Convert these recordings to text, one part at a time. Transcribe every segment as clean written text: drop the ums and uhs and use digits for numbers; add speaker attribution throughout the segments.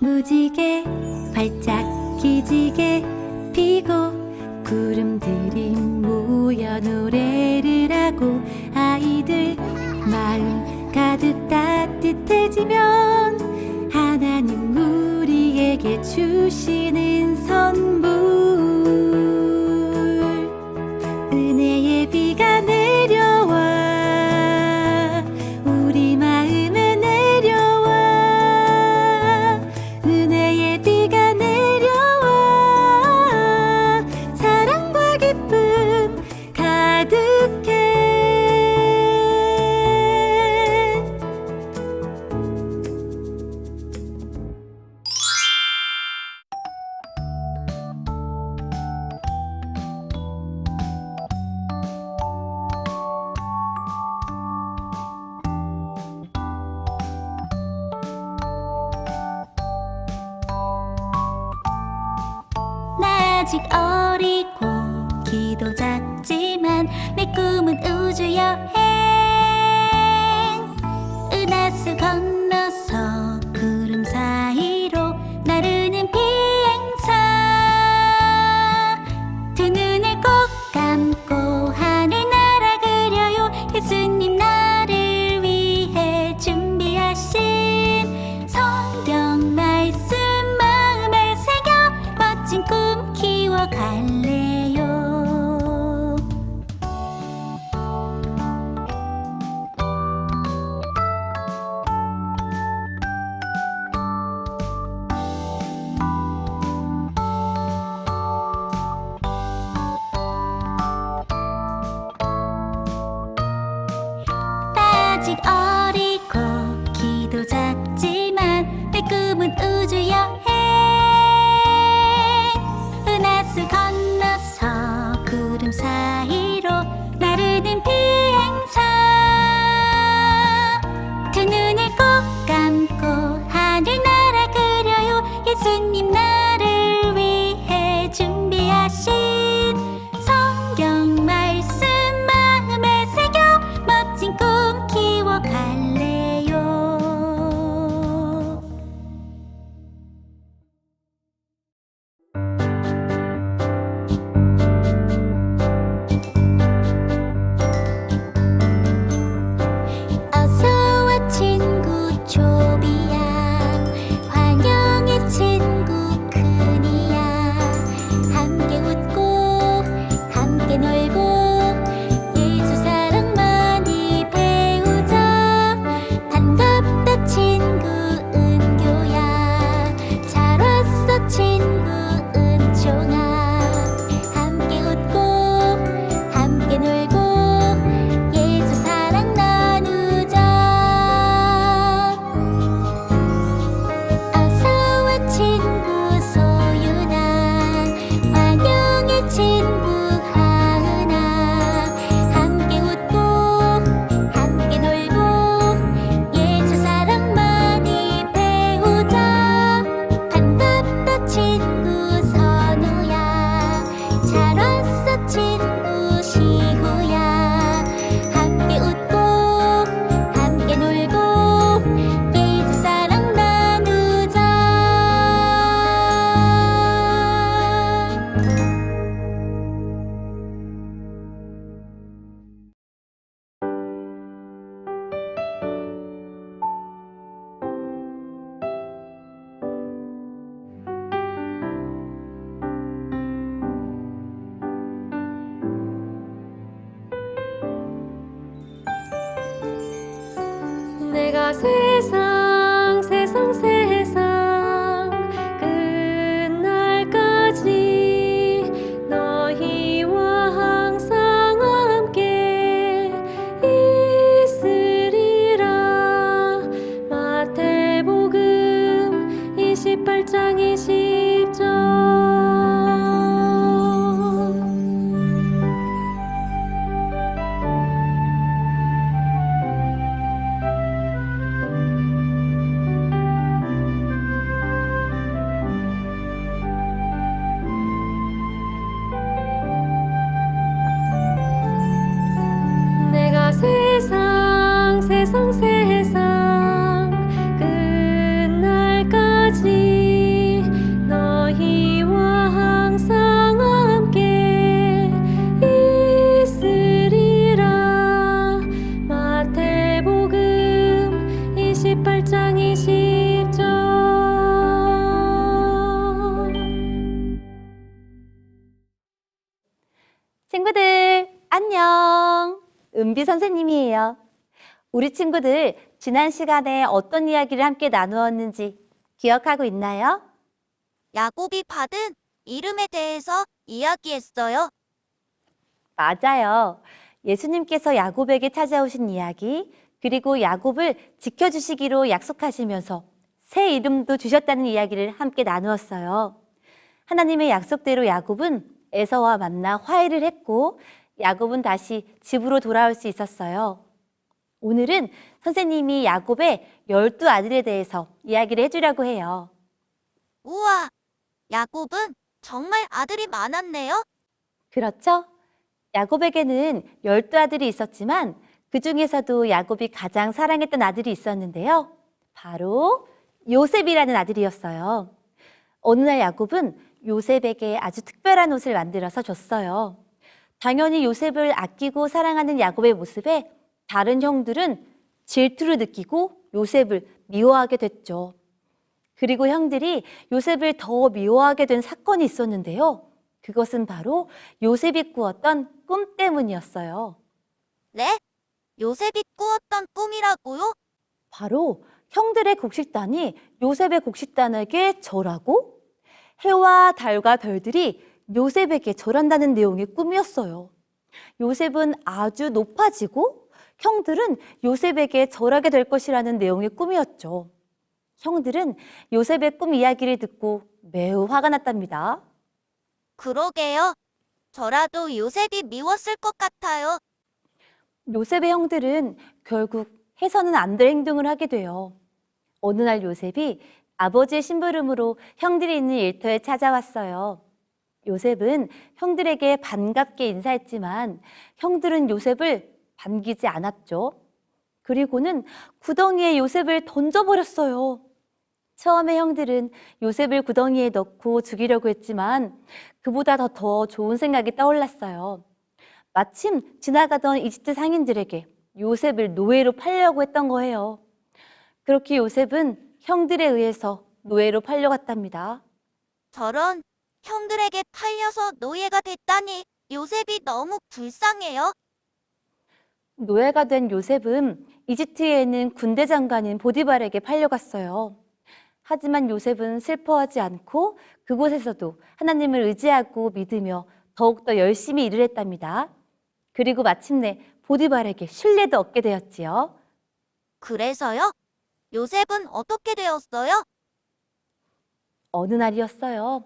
Speaker 1: 무지개 활짝 기지개 피고 구름들이 모여 노래를 하고 아이들 마음 가득 따뜻해지면 하나님 우리에게 주시는 선물 은혜의 비가 내려와 우리 마음에 내려와 은혜의 비가 내려와 사랑과 기쁨 가득해 나 아직 어리고 키도 작지만 내 꿈은 우주여행 은하수 건너서 구름 사이로 나르는 비행사 두 눈을 꼭 감고 하늘나라 그려요 예수님 나를 위해 준비하신 성경 말씀 마음에 새겨 멋진 꿈 키워갈래요 나 아직 어리고 키도 작지만 내 꿈은 우주여행 은하수 건너서 구름 사이로 나르는 비행사 두 눈을 꼭 감고 하늘나라 그려요 예수님 나를 위해 준비하신 성경 말씀 마음에 새겨 멋진 꿈 키워갈래요 어서와 친구 초비야 환영의 친구 큰이야 함께 웃고 함께 놀고 예수 사랑 많이 배우자 반갑다 친구 은교야 잘 왔어 친구 은총아 함께 웃고 함께 놀고 예수 사랑 나누자 어서와 친구 소윤아 환영의 친구 하은아 함께 웃고 함께 놀고 예수 사랑 많이 배우자 반갑다 친구 선우야 잘 왔어 친구 시후야 함께 웃고 함께 놀고 예수 사랑 나누자 내가 세상 끝날까지 너희와 항상 함께 있으리라 마태복음 28장 20절 28장 20절.
Speaker 2: 친구들, 안녕! 은비 선생님이에요. 우리 친구들, 지난 시간에 어떤 이야기를 함께 나누었는지 기억하고 있나요?
Speaker 3: 야곱이 받은 이름에 대해서 이야기했어요.
Speaker 2: 맞아요. 예수님께서 야곱에게 찾아오신 이야기, 그리고 야곱을 지켜주시기로 약속하시면서 새 이름도 주셨다는 이야기를 함께 나누었어요. 하나님의 약속대로 야곱은 에서와 만나 화해를 했고, 야곱은 다시 집으로 돌아올 수 있었어요. 오늘은 선생님이 야곱의 12아들에 대해서 이야기를 해주려고 해요.
Speaker 3: 우와, 야곱은 정말 아들이 많았네요.
Speaker 2: 그렇죠? 야곱에게는 12아들이 있었지만 그 중에서도 야곱이 가장 사랑했던 아들이 있었는데요. 바로 요셉이라는 아들이었어요. 어느 날 야곱은 요셉에게 아주 특별한 옷을 만들어서 줬어요. 당연히 요셉을 아끼고 사랑하는 야곱의 모습에 다른 형들은 질투를 느끼고 요셉을 미워하게 됐죠. 그리고 형들이 요셉을 더 미워하게 된 사건이 있었는데요. 그것은 바로 요셉이 꾸었던 꿈 때문이었어요.
Speaker 3: 네? 요셉이 꾸었던 꿈이라고요?
Speaker 2: 바로 형들의 곡식단이 요셉의 곡식단에게 절하고 해와 달과 별들이 요셉에게 절한다는 내용의 꿈이었어요. 요셉은 아주 높아지고 형들은 요셉에게 절하게 될 것이라는 내용의 꿈이었죠. 형들은 요셉의 꿈 이야기를 듣고 매우 화가 났답니다.
Speaker 3: 그러게요. 저라도 요셉이 미웠을 것 같아요.
Speaker 2: 요셉의 형들은 결국 해서는 안 될 행동을 하게 돼요. 어느 날 요셉이 아버지의 심부름으로 형들이 있는 일터에 찾아왔어요. 요셉은 형들에게 반갑게 인사했지만 형들은 요셉을 반기지 않았죠. 그리고는 구덩이에 요셉을 던져버렸어요. 처음에 형들은 요셉을 구덩이에 넣고 죽이려고 했지만 그보다 더 좋은 생각이 떠올랐어요. 마침 지나가던 이집트 상인들에게 요셉을 노예로 팔려고 했던 거예요. 그렇게 요셉은 형들에 의해서 노예로 팔려갔답니다.
Speaker 3: 저런 형들에게 팔려서 노예가 됐다니 요셉이 너무 불쌍해요.
Speaker 2: 노예가 된 요셉은 이집트에 있는 군대 장관인 보디발에게 팔려갔어요. 하지만 요셉은 슬퍼하지 않고 그곳에서도 하나님을 의지하고 믿으며 더욱더 열심히 일을 했답니다. 그리고 마침내 보디발에게 신뢰도 얻게 되었지요.
Speaker 3: 그래서요? 요셉은 어떻게 되었어요?
Speaker 2: 어느 날이었어요.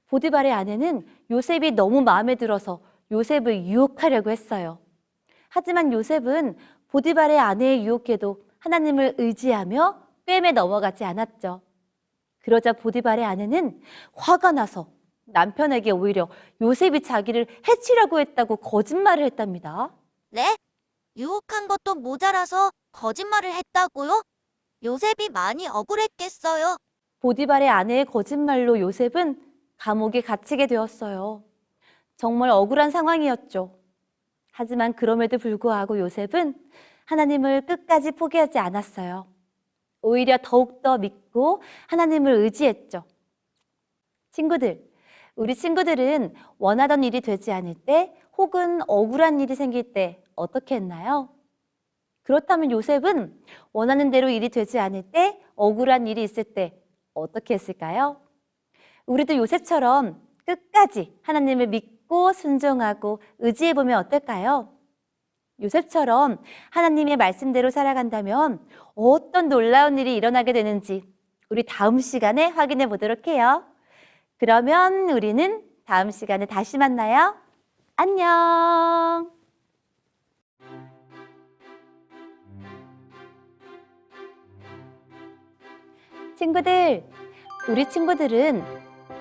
Speaker 2: 보디발의 아내는 요셉이 너무 마음에 들어서 요셉을 유혹하려고 했어요. 하지만 요셉은 보디발의 아내의 유혹에도 하나님을 의지하며 꿰매 넘어가지 않았죠. 그러자 보디발의 아내는 화가 나서 남편에게 오히려 요셉이 자기를 해치려고 했다고 거짓말을 했답니다.
Speaker 3: 네? 유혹한 것도 모자라서 거짓말을 했다고요? 요셉이 많이 억울했겠어요.
Speaker 2: 보디발의 아내의 거짓말로 요셉은 감옥에 갇히게 되었어요. 정말 억울한 상황이었죠. 하지만 그럼에도 불구하고 요셉은 하나님을 끝까지 포기하지 않았어요. 오히려 더욱더 믿고 하나님을 의지했죠. 친구들, 우리 친구들은 원하던 일이 되지 않을 때 혹은 억울한 일이 생길 때 어떻게 했나요? 그렇다면 요셉은 원하는 대로 일이 되지 않을 때, 억울한 일이 있을 때 어떻게 했을까요? 우리도 요셉처럼 끝까지 하나님을 믿고 순종하고 의지해보면 어떨까요? 요셉처럼 하나님의 말씀대로 살아간다면 어떤 놀라운 일이 일어나게 되는지 우리 다음 시간에 확인해 보도록 해요. 그러면 우리는 다음 시간에 다시 만나요. 안녕! 친구들, 우리 친구들은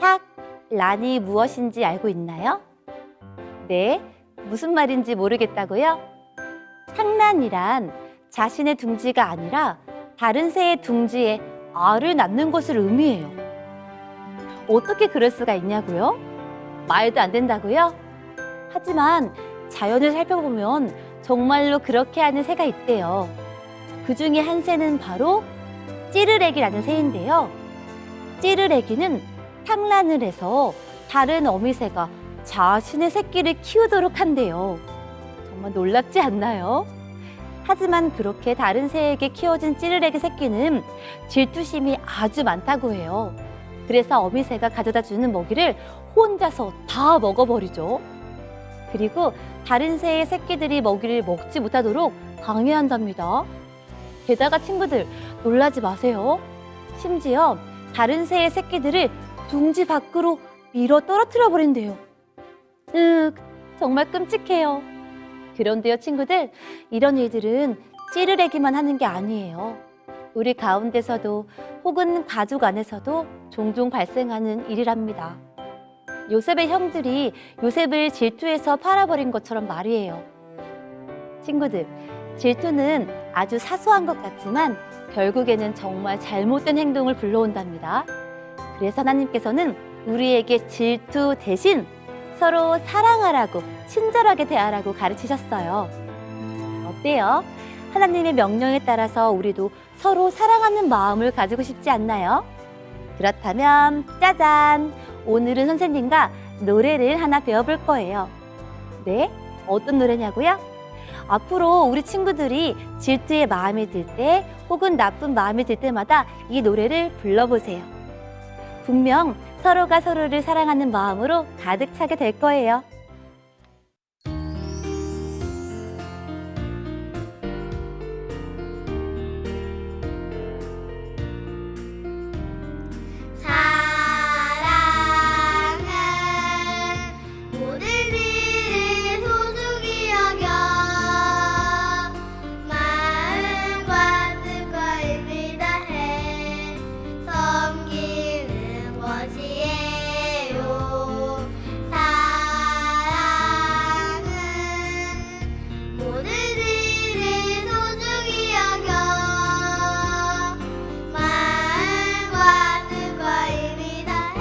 Speaker 2: 탁, 란이 무엇인지 알고 있나요? 네, 무슨 말인지 모르겠다고요? 탁란이란 자신의 둥지가 아니라 다른 새의 둥지에 알을 낳는 것을 의미해요. 어떻게 그럴 수가 있냐고요? 말도 안 된다고요? 하지만 자연을 살펴보면 정말로 그렇게 하는 새가 있대요. 그 중에 한 새는 바로 찌르레기라는 새인데요. 찌르레기는 탕란을 해서 다른 어미새가 자신의 새끼를 키우도록 한대요. 정말 놀랍지 않나요? 하지만 그렇게 다른 새에게 키워진 찌르레기 새끼는 질투심이 아주 많다고 해요. 그래서 어미새가 가져다 주는 먹이를 혼자서 다 먹어버리죠. 그리고 다른 새의 새끼들이 먹이를 먹지 못하도록 방해한답니다. 게다가 친구들, 놀라지 마세요. 심지어 다른 새의 새끼들을 둥지 밖으로 밀어 떨어뜨려 버린대요. 정말 끔찍해요. 그런데요, 친구들, 이런 일들은 찌르레기만 하는 게 아니에요. 우리 가운데서도 혹은 가족 안에서도 종종 발생하는 일이랍니다. 요셉의 형들이 요셉을 질투해서 팔아버린 것처럼 말이에요. 친구들, 질투는 아주 사소한 것 같지만 결국에는 정말 잘못된 행동을 불러온답니다. 그래서 하나님께서는 우리에게 질투 대신 서로 사랑하라고, 친절하게 대하라고 가르치셨어요. 어때요? 하나님의 명령에 따라서 우리도 서로 사랑하는 마음을 가지고 싶지 않나요? 그렇다면 짜잔! 오늘은 선생님과 노래를 하나 배워볼 거예요. 네? 어떤 노래냐고요? 앞으로 우리 친구들이 질투의 마음이 들 때 혹은 나쁜 마음이 들 때마다 이 노래를 불러보세요. 분명 서로가 서로를 사랑하는 마음으로 가득 차게 될 거예요.
Speaker 4: 사랑은 모든 일을 소중히 여겨 마음과 뜻과 의미 다해 섬기는 것이에요. 사랑은 모든 일을 소중히 여겨 마음과 뜻과 의미 다해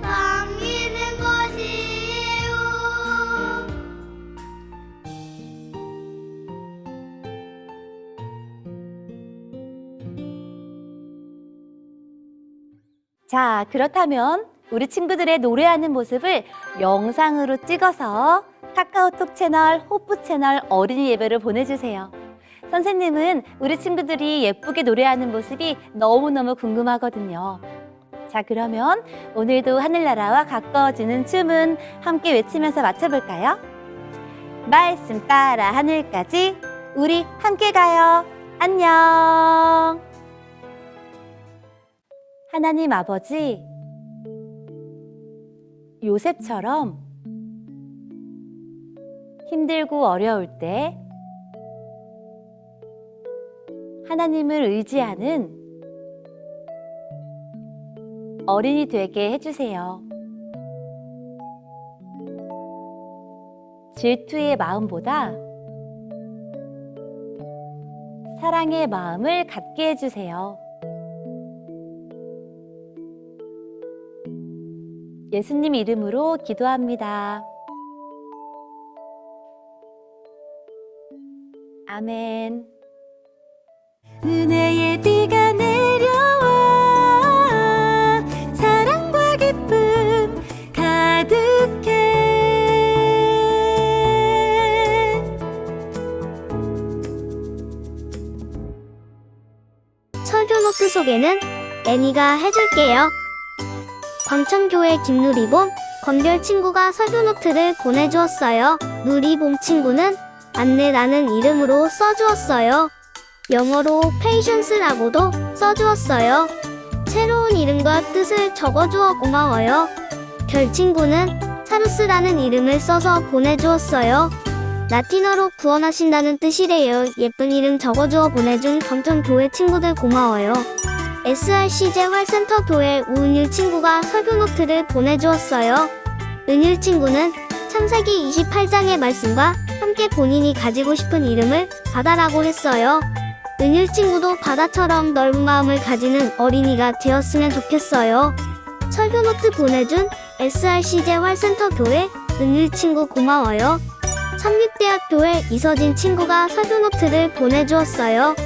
Speaker 4: 섬기는 것이에요.
Speaker 2: 자, 그렇다면 우리 친구들의 노래하는 모습을 영상으로 찍어서 카카오톡 채널, 호프 채널 어린이 예배를 보내주세요. 선생님은 우리 친구들이 예쁘게 노래하는 모습이 너무너무 궁금하거든요. 자, 그러면 오늘도 하늘나라와 가까워지는 춤은 함께 외치면서 맞춰볼까요? 말씀 따라 하늘까지 우리 함께 가요. 안녕. 하나님 아버지, 요셉처럼 힘들고 어려울 때 하나님을 의지하는 어린이 되게 해주세요. 질투의 마음보다 사랑의 마음을 갖게 해주세요. 예수님 이름으로 기도합니다. 아멘. 은혜의 비가 내려와 사랑과 기쁨 가득해.
Speaker 4: 설교 노트 소개는 애니가 해줄게요. 광천교회 김누리봄, 건별 친구가 설교 노트를 보내주었어요. 누리봄 친구는 안내라는 이름으로 써주었어요. 영어로 patience라고도 써주었어요. 새로운 이름과 뜻을 적어주어 고마워요. 별 친구는 차루스라는 이름을 써서 보내주었어요. 라틴어로 구원하신다는 뜻이래요. 예쁜 이름 적어주어 보내준 광천교회 친구들 고마워요. SRC제 활센터 교회 우은율 친구가 설교 노트를 보내주었어요. 은율 친구는 창세기 28장의 말씀과 함께 본인이 가지고 싶은 이름을 바다라고 했어요. 은율 친구도 바다처럼 넓은 마음을 가지는 어린이가 되었으면 좋겠어요. 설교 노트 보내준 SRC제 활센터 교회 은율 친구 고마워요. 삼육대학교회 이서진 친구가 설교 노트를 보내주었어요.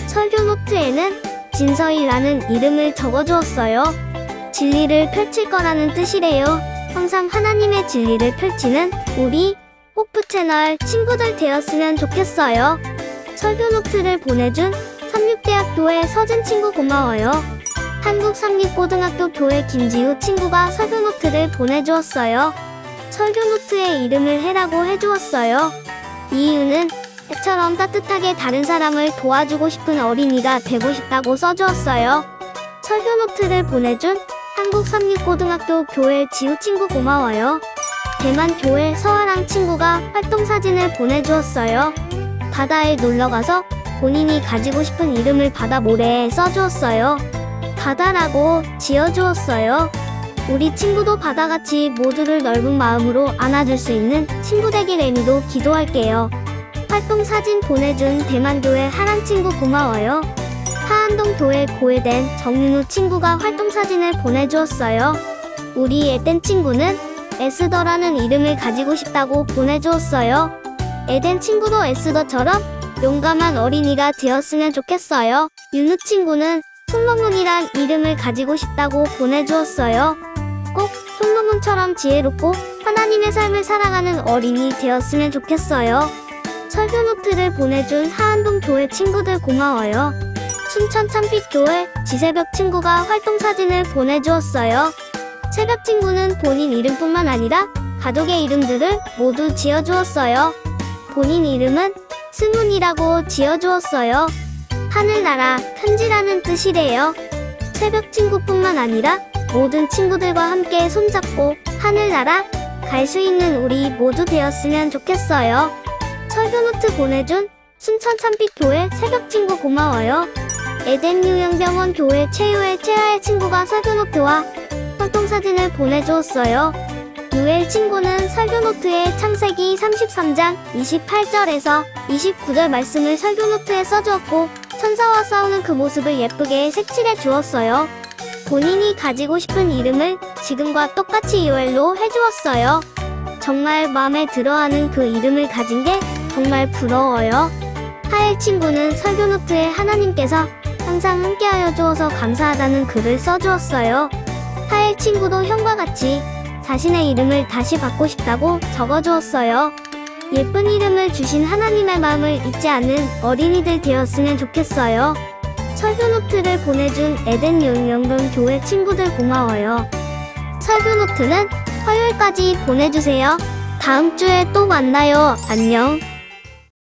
Speaker 4: 설교 노트에는 진서이라는 이름을 적어주었어요. 진리를 펼칠 거라는 뜻이래요. 항상 하나님의 진리를 펼치는 우리 호프 채널 친구들 되었으면 좋겠어요. 설교 노트를 보내준 삼육대학교의 서진 친구 고마워요. 한국삼립고등학교 교회 김지우 친구가 설교 노트를 보내주었어요. 설교 노트에 이름을 해라고 해주었어요. 이유는 해처럼 따뜻하게 다른 사람을 도와주고 싶은 어린이가 되고 싶다고 써주었어요. 설교 노트를 보내준 한국삼립고등학교 교회 지우 친구 고마워요. 대만 교회 서아랑 친구가 활동 사진을 보내주었어요. 바다에 놀러가서 본인이 가지고 싶은 이름을 바다 모래에 써주었어요. 바다라고 지어주었어요. 우리 친구도 바다같이 모두를 넓은 마음으로 안아줄 수 있는 친구 되길 애니도 기도할게요. 활동 사진 보내준 대만교회 하랑 친구 고마워요. 하안동 교회 고해된 정윤우 친구가 활동 사진을 보내주었어요. 우리 에덴 친구는 에스더라는 이름을 가지고 싶다고 보내주었어요. 에덴 친구도 에스더처럼 용감한 어린이가 되었으면 좋겠어요. 윤우 친구는 솔로몬이란 이름을 가지고 싶다고 보내주었어요. 꼭 솔로몬처럼 지혜롭고 하나님의 삶을 살아가는 어린이 되었으면 좋겠어요. 설교 노트를 보내준 하안동 교회 친구들 고마워요. 춘천 참빛교회 지새벽 친구가 활동 사진을 보내주었어요. 새벽 친구는 본인 이름뿐만 아니라 가족의 이름들을 모두 지어주었어요. 본인 이름은 승훈이라고 지어주었어요. 하늘나라 편지라는 뜻이래요. 새벽 친구뿐만 아니라 모든 친구들과 함께 손잡고 하늘나라 갈 수 있는 우리 모두 되었으면 좋겠어요. 설교노트 보내준 순천 참빛교회 새벽 친구 고마워요. 에덴 유영병원 교회 최유의 최하의 친구가 설교노트와 활동사진을 보내주었어요. 유엘 친구는 설교노트에 창세기 33장 28절에서 29절 말씀을 설교노트에 써주었고 천사와 싸우는 그 모습을 예쁘게 색칠해 주었어요. 본인이 가지고 싶은 이름을 지금과 똑같이 유엘로 해주었어요. 정말 마음에 들어하는 그 이름을 가진 게 정말 부러워요. 하엘 친구는 설교노트에 하나님께서 항상 함께하여 주어서 감사하다는 글을 써주었어요. 하엘 친구도 형과 같이 자신의 이름을 다시 받고 싶다고 적어주었어요. 예쁜 이름을 주신 하나님의 마음을 잊지 않는 어린이들 되었으면 좋겠어요. 설교노트를 보내준 에덴 영영동 교회 친구들 고마워요. 설교노트는 화요일까지 보내주세요. 다음 주에 또 만나요. 안녕.